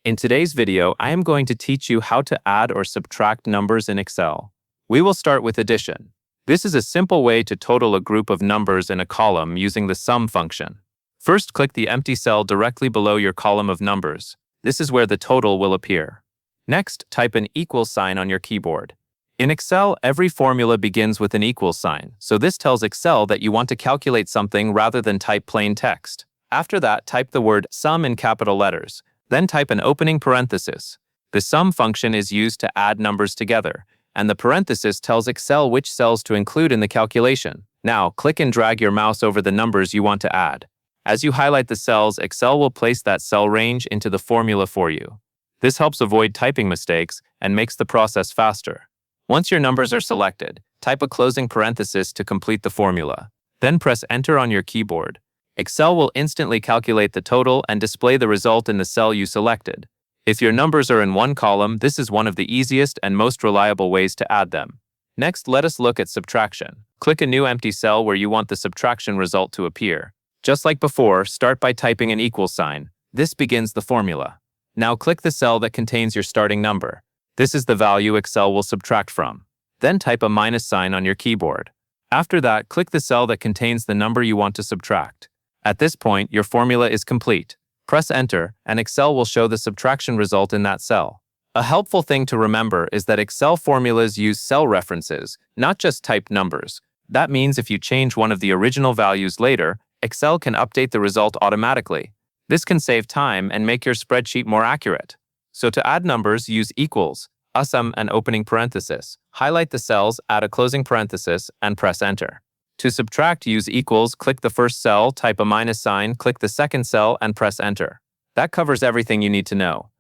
In today's video, I am going to teach you how to add or subtract numbers in Excel. We will start with addition. This is a simple way to total a group of numbers in a column using the sum function. First, click the empty cell directly below your column of numbers. This is where the total will appear. Next, type an equal sign on your keyboard. In Excel, every formula begins with an equal sign, so this tells Excel that you want to calculate something rather than type plain text. After that, type the word sum in capital letters. Then type an opening parenthesis. The sum function is used to add numbers together, and the parenthesis tells Excel which cells to include in the calculation. Now, click and drag your mouse over the numbers you want to add. As you highlight the cells, Excel will place that cell range into the formula for you. This helps avoid typing mistakes and makes the process faster. Once your numbers are selected, type a closing parenthesis to complete the formula. Then press Enter on your keyboard. Excel will instantly calculate the total and display the result in the cell you selected. If your numbers are in one column, this is one of the easiest and most reliable ways to add them. Next, let us look at subtraction. Click a new empty cell where you want the subtraction result to appear. Just like before, start by typing an equal sign. This begins the formula. Now click the cell that contains your starting number. This is the value Excel will subtract from. Then type a minus sign on your keyboard. After that, click the cell that contains the number you want to subtract. At this point, your formula is complete. Press Enter, and Excel will show the subtraction result in that cell. A helpful thing to remember is that Excel formulas use cell references, not just typed numbers. That means if you change one of the original values later, Excel can update the result automatically. This can save time and make your spreadsheet more accurate. So to add numbers, use equals, a sum and opening parenthesis. Highlight the cells, add a closing parenthesis, and press Enter. To subtract, use equals, click the first cell, type a minus sign, click the second cell, and press Enter. That covers everything you need to know.